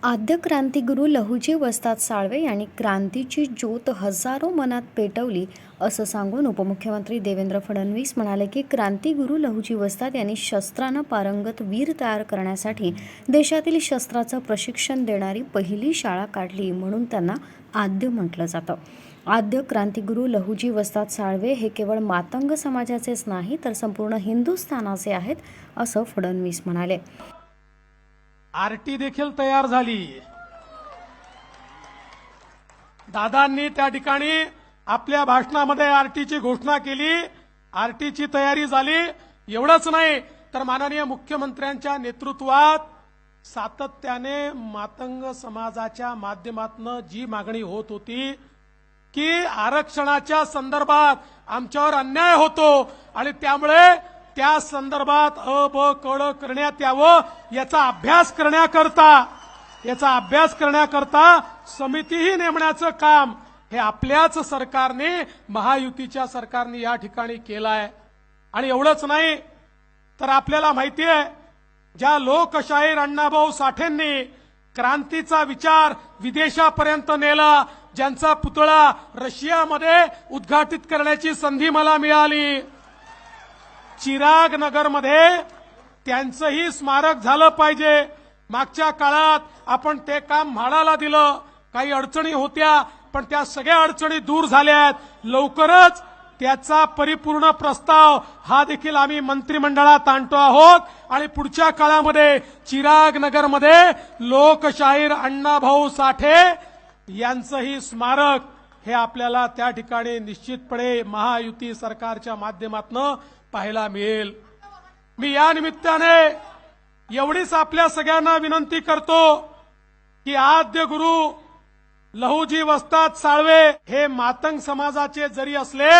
आद्य क्रांतिगुरू लहुजी वस्ताद साळवे यांनी क्रांतीची ज्योत हजारो मनात पेटवली असं सांगून उपमुख्यमंत्री देवेंद्र फडणवीस म्हणाले की क्रांतिगुरू लहुजी वस्ताद यांनी शस्त्रानं पारंगत वीर तयार करण्यासाठी देशातील शस्त्राचं प्रशिक्षण देणारी पहिली शाळा काढली, म्हणून त्यांना आद्य म्हटलं जातं. आद्य क्रांतिगुरू लहुजी वस्ताद साळवे हे केवळ मातंग समाजाचेच नाही तर संपूर्ण हिंदुस्थानाचे आहेत असं फडणवीस म्हणाले. आरटी देखील तयार झाली. दादांनी त्या ठिकाणी आपल्या भाषणामध्ये आरटीची घोषणा केली. आरटीची तयारी झाली. एवढंच नाही तर माननीय मुख्यमंत्र्यांच्या नेतृत्वात सातत्याने मातंग समाजाच्या माध्यमातून जी मागणी होत होती की आरक्षणाच्या संदर्भात आमच्यावर अन्याय होतो आणि त्यामुळे त्या संदर्भात ब करण्यात यावं याचा अभ्यास करण्याकरता समितीही नेमण्याचं काम हे आपल्याच सरकारने, महायुतीच्या सरकारने या ठिकाणी केलं आहे. आणि एवढंच नाही तर आपल्याला माहिती आहे, ज्या लोकशाहीर अण्णाभाऊ साठेंनी क्रांतीचा विचार विदेशापर्यंत नेला, ज्यांचा पुतळा रशियामध्ये उद्घाटित करण्याची संधी मला मिळाली, चिराग नगरमध्ये त्यांचंही स्मारक झालं पाहिजे. मागच्या काळात आपण ते काम म्हाडाला दिलं. काही अडचणी होत्या पण त्या सगळ्या अडचणी दूर झाल्यात. लवकरच त्याचा परिपूर्ण प्रस्ताव हा देखील आम्ही मंत्रिमंडळात आणतो आहोत आणि पुढच्या काळामध्ये चिराग नगरमध्ये लोकशाहीर अण्णाभाऊ साठे यांचंही स्मारक हे आपल्याला त्या ठिकाणी निश्चितपणे महायुती सरकारच्या माध्यमातून पाहायला मिळेल. मी या निमित्ताने एवढीच आपल्या सगळ्यांना विनंती करतो की आद्य गुरु लहुजी वस्ताद साळवे हे मातंग समाजाचे जरी असले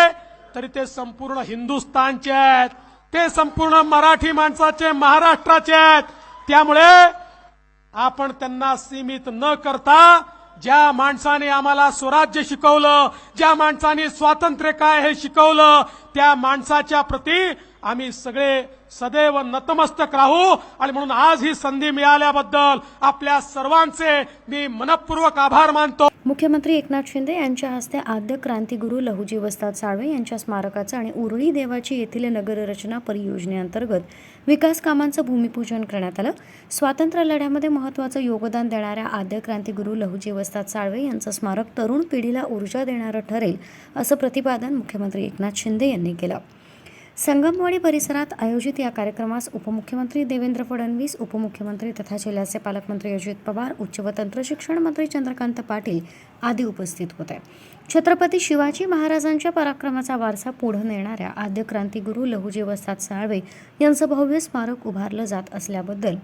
तरी ते संपूर्ण हिंदुस्थानचे आहेत. ते संपूर्ण मराठी माणसाचे, महाराष्ट्राचे आहेत. त्यामुळे आपण त्यांना सीमित न करता ज्या माणसाने आम्हाला स्वराज्य शिकवलं, ज्या माणसाने स्वातंत्र्य काय हे शिकवलं, त्या माणसाच्या प्रती आम्ही सगळे सदैव नतमस्तक राहू. आणि म्हणून आज ही संधी मिळाल्याबद्दल आपल्या सर्वांचे मी मनपूर्वक आभार मानतो. मुख्यमंत्री एकनाथ शिंदे यांच्या हस्ते आद्य क्रांतिगुरू लहुजी वस्ताद साळवे यांच्या स्मारकाचं आणि उरुळी देवाची येथील नगररचना परियोजनेअंतर्गत विकास कामांचं भूमिपूजन करण्यात आलं. स्वातंत्र्य लढ्यामध्ये महत्त्वाचं योगदान देणाऱ्या आद्य क्रांतिगुरू लहुजी वस्ताद साळवे यांचं स्मारक तरुण पिढीला ऊर्जा देणारं ठरेल असं प्रतिपादन मुख्यमंत्री एकनाथ शिंदे यांनी केलं. संगमवाडी परिसरात आयोजित या कार्यक्रमास उपमुख्यमंत्री देवेंद्र फडणवीस, उपमुख्यमंत्री तथा जिल्ह्याचे पालकमंत्री अजित पवार, उच्च व तंत्र शिक्षण मंत्री चंद्रकांत पाटील आदी उपस्थित होते. छत्रपती शिवाजी महाराजांच्या पराक्रमाचा वारसा पुढे नेणाऱ्या आद्य क्रांतिगुरू लहुजी वस्ताद साळवे यांचं भव्य स्मारक उभारलं जात असल्याबद्दल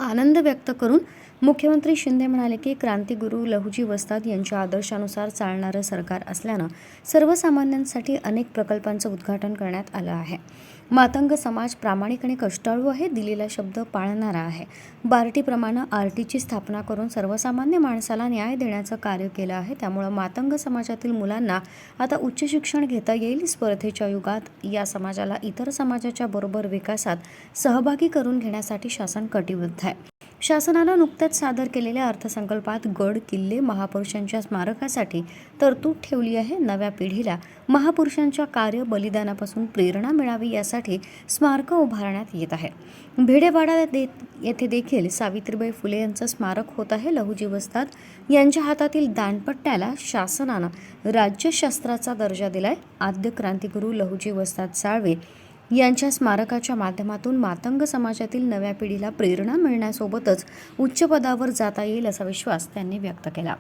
आनंद व्यक्त करून मुख्यमंत्री शिंदे म्हणाले की क्रांतिगुरू लहुजी वस्ताद यांच्या आदर्शानुसार चालणारं सरकार असल्यानं सर्वसामान्यांसाठी अनेक प्रकल्पांचं उद्घाटन करण्यात आलं आहे. मातंग समाज प्रामाणिक आणि कष्टाळू आहे, दिलेला शब्द पाळणारा आहे. बार्टीप्रमाणे आरटीची स्थापना करून सर्वसामान्य माणसाला न्याय देण्याचं कार्य केलं आहे. त्यामुळे मातंग समाजातील मुलांना आता उच्च शिक्षण घेता येईल. स्पर्धेच्या युगात या समाजाला इतर समाजाच्या बरोबर विकासात सहभागी करून घेण्यासाठी शासन कटिबद्ध आहे. शासनानं नुकत्याच सादर केलेल्या अर्थसंकल्पात गड किल्ले महापुरुषांच्या स्मारकासाठी तरतूद ठेवली आहे. नव्या पिढीला महापुरुषांच्या कार्य बलिदानापासून प्रेरणा मिळावी यासाठी स्मारकं उभारण्यात येत आहे. भिडेवाडा येथे देखील सावित्रीबाई फुले यांचं स्मारक होत आहे. लहुजी वस्ताद यांच्या हातातील दांडपट्ट्याला शासनानं राज्यशास्त्राचा दर्जा दिलाय. आद्य क्रांतिगुरू लहुजी वस्ताद साळवे यांच्या स्मारकाच्या माध्यमातून मातंग समाजातील नव्या पिढीला प्रेरणा मिळण्यासोबतच उच्च पदावर जाता येईल असा विश्वास त्यांनी व्यक्त केला.